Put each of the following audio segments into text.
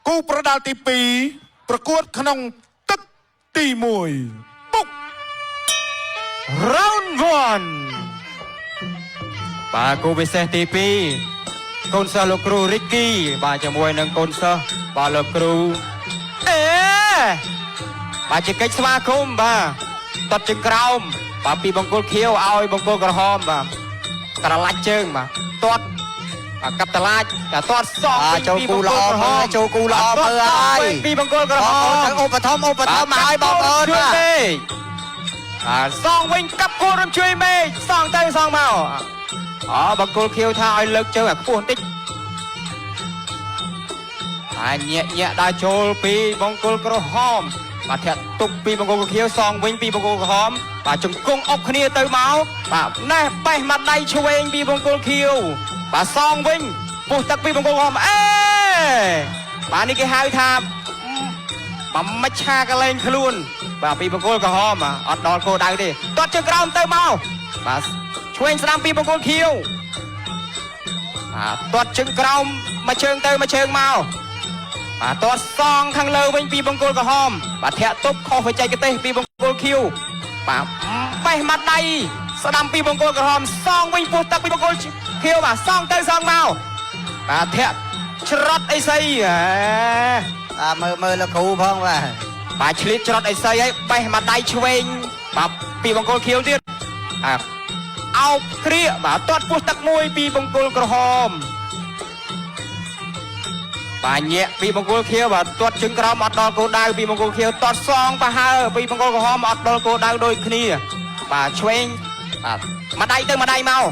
គូប្រដាល់ទី2ប្រកួតក្នុងទឹកទី1បុក Round 1បាទគូពិសេសទី2កូនសិស្សលោកគ្រូរិចគីបាទជាមួយនឹងកូនសិស្សបាទលោកគ្រូបាទជាកិច្ចស្វាគមន៍បាទតបជើងក្រោមបាទពីបង្គោលខៀវឲ្យបង្គោលក្រហមបាទក្រឡាច់ជើងបាទទាត់កាប់តឡាចតែទាត់សក់ចូលគូល្អមើលចូលគូល្អមើលហើយពីបង្គោលក្រហមឧបត្ថម្ភមកឲ្យបងប្អូនបាទសងវិញកាប់គូរំជួយមេឃសងទៅសងមកបង្គោលខៀវថាឲ្យលើកជើងឲ្យខ្ពស់បន្តិចហើយញាក់ដើរចូលពីបង្គោលក្រហមបាទធាក់ទុកពីបង្គោលខៀវសងវិញពីបង្គោលក្រហមបាទជង្គង់អុកគ្នាទៅមកបាទណេះបេះមកដៃឆ្វេងពីបង្គោលខៀវបាទសងវិញពុះទឹកពីបង្គោលក្រហមបាទនេះគេហៅថាបំមិចឆាកលែងខ្លួនបាទពីបង្គោលក្រហមអត់ដល់គោលដៅទេទាត់ជើងក្រោមទៅមកបាទឆ្វេងស្ដាំពីបង្គោលខៀវបាទទាត់ជើងក្រោមមួយជើងទៅមួយជើងមកបាទទាត់សងខាងលើវិញពីបង្គោលក្រហមបាទធាក់ទប់ខុសបច្ចេកទេសពីបង្គោលខៀវបាទបេះមកដៃស្ដាំពីបង្គោលក្រហមសងវិញពោះទឹកពីបង្គោលខៀវបាទសងទៅសងមកបាទធាក់ច្រត់អីស្អីមើលលោកគ្រូផងបាទឆ្លៀតច្រត់អីស្អីហើយបេះមកដៃឆ្វេងបាទពីបង្គោលខៀវទៀតអោបគ្រាបាទទាត់ពោះទឹកមួយពីបង្គោលក្រហមបាទញាក់ពីបង្គោលខៀវបាទទាត់ជើងក្រោមអត់ដល់គោលដៅពីបង្គោលខៀវទាត់សងប្រហើពីបង្គោលក្រហមអត់ដល់គោលដៅដូចគ្នាបាទឆ្វេងបាទមកដៃទៅមកដៃមក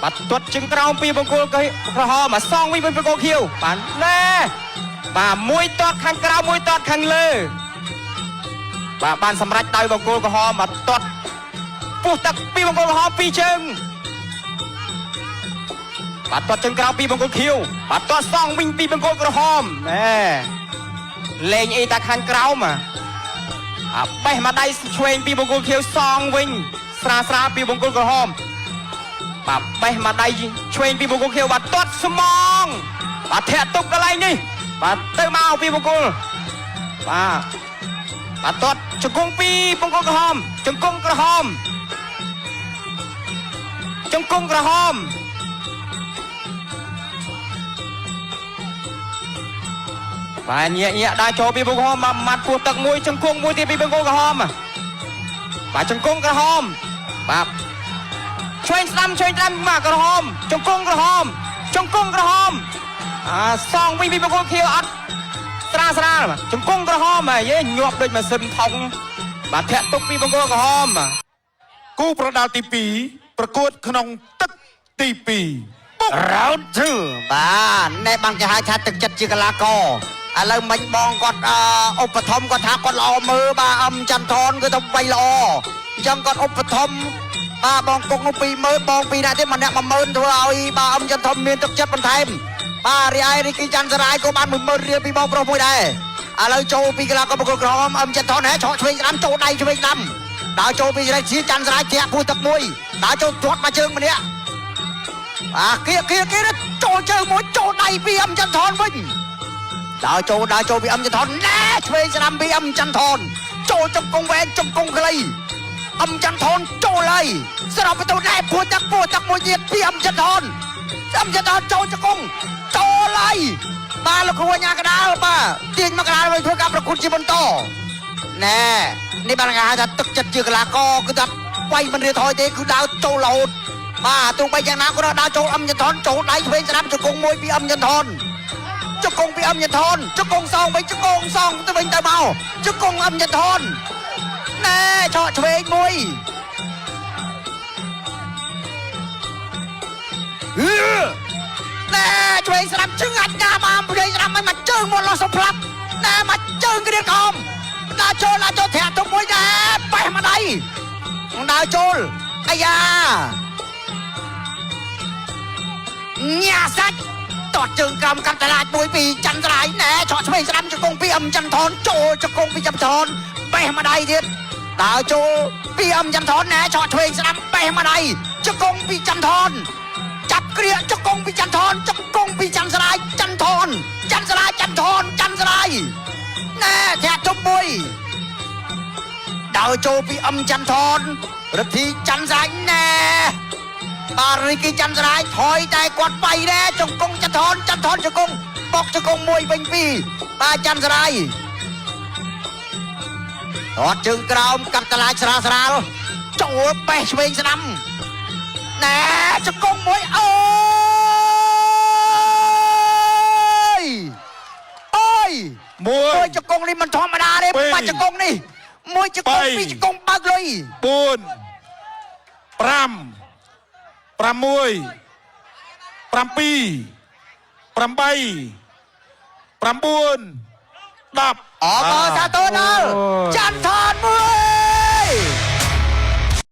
បាទទាត់ជើងក្រោមពីបង្គោលក្រហមមកសងវិញពីបង្គោលខៀវបាទណែបាទមួយទាត់ខាងក្រៅមួយទាត់ខាងលើបាទបានសម្រេចដោយបង្គោលក្រហមបាទទាត់ពោះទឹកពីបង្គោលក្រហមពីរជើងបាទទាត់ជើងក្រៅពីបង្គោលខៀវបាទទាត់សងវិញពីបង្គោលក្រហមលេងអីតាខាងក្រោមបេះមកដៃឆ្វេងពីបង្គោលខៀវសងវិញស្រាលពីបង្គោលក្រហមបាទបេះមកដៃឆ្វេងពីបង្គោលខៀវបាទទាត់ស្មងបាទធាក់ទុកកន្លែងនេះបាទទៅមកពីបង្គោលបាទទាត់ជង្គង់ពីបង្គោលក្រហមជង្គង់ក្រហមជង្គង់ក្រហមបាទញាក់ដើរចូលពីបង្គោលក្រហមម៉ាត់ពោះទឹកមួយជង្គង់មួយទៀតពីបង្គោលក្រហមបាទជង្គង់ក្រហមបាទឆ្វេងស្ដាំមកក្រហមជង្គង់ក្រហមសងវិញពីបង្គោលខៀវអត់ស្រាលជង្គង់ក្រហមហើយញាប់ដូចម៉ាស៊ីនថុងបាទធាក់ទុកពីបង្គោលក្រហមគូប្រដាល់ទី2ប្រកួតក្នុងទឹកទី2បុក Round 2បាទណែបងចាហៅថាទឹកចិត្តជាកីឡាករឥឡូវមិញបងគាត់ឧបត្ថម្ភគាត់ថាគាត់ល្អមើលបាទអឹមចន្ទថនគឺទៅបីល្អអញ្ចឹងគាត់ឧបត្ថម្ភបាទបងគុកនោះ20000បងពីរនាក់ទេម្នាក់10000ធ្វើឲ្យបាទអឹមចន្ទថនមានទឹកចិត្តបន្ថែមបាទរីឯរីគីច័ន្ទសរាយក៏បាន10000រៀលពីបងប្រុសមួយដែរឥឡូវចូលពីកីឡាករបង្គោលក្រហមអឹមចន្ទថនឆក់ឆ្វេងស្ដាំចូលដៃឆ្វេងស្ដាំដើរចូលពីរៃជាច័ន្ទសរាយធាក់ពោះទឹកមួយដើរចូលទាត់មកជើងម្នាក់គៀចូលជើងមួយចូលដៃពីអឹមចន្ទថនវិញដើរចូលពីអឹមចន្ទថនណែឆ្វេងស្ដាំពីអឹមចន្ទថនចូលជង្គង់វែងជង្គង់ខ្លីអឹមចន្ទថនចូលហើយស្រោបទៅណែពោះទឹកមួយទៀតពីអឹមចន្ទថនចូលជង្គង់ចូលហើយបាទលោកគ្រូញ៉ាកដាលបាទទាញមកកដាលឲ្យធ្វើការប្រកួតជាបន្តណែនេះបានគេហៅថាទឹកចិត្តជាកីឡាករគឺថាវាយមិនរៀថយទេគឺដើរចូលរហូតបាទទោះបីយ៉ាងណាក៏ដើរចូលអឹមចន្ទថនចូលដៃឆ្វេងស្ដាំជង្គង់មួយពីអឹមចន្ទថនជង្គង់ពីអឹមចន្ទថនជង្គង់សងវិញជង្គង់សងទៅវិញទៅមកជង្គង់អឹមចន្ទថនណែឆក់ឆ្វេងមួយណែឆ្វេងស្ដាំជើងអាចណាមកឆ្វេងស្ដាំមិនមកជើងមកលោះសុំផ្លាប់ណែមកជើងគ្រៀតកំដើរចូលធាក់ទុកមួយដែរបេះមកដៃដើរចូលអាយ៉ាញ៉ាសាច់តតជើងក្រោមកាត់តឡាចមួយពីច័ន្ទសរាយណែឆក់ឆ្វេងស្ដាំជង្គង់ពីអឹមចន្ទថនចូលជង្គង់ពីច័ន្ទថនបេះមកដៃទៀតដើរចូលពីអឹមចន្ទថនណែឆក់ឆ្វេងស្ដាំបេះមកដៃជង្គង់ពីច័ន្ទថនចាប់គ្រាជង្គង់ពីច័ន្ទថនជង្គង់ពីច័ន្ទសរាយច័ន្ទថន ណែធាក់ជុំមួយដើរចូលពីអឹមចន្ទថនរទ្ធីច័ន្ទស្រាយណែបាទរីគីច័ន្ទស្រាយថយតែគាត់បៃដែរចង្គង់ចន្ទថនចង្គង់បកចង្គង់មួយវិញពីរបាទច័ន្ទស្រាយអត់ជើងក្រោមកាត់កន្លាយស្រាលចូលបេះឆ្វេងស្ដាំណែចង្គង់មួយអូយមួយចង្គង់នេះមិនធម្មតាទេបាច់ចង្គង់នេះមួយចង្គង់ពីរចង្គង់បើកលុយ4 5 6 7 8 9 10អបសាទរដល់ច័ន្ទថនមួយ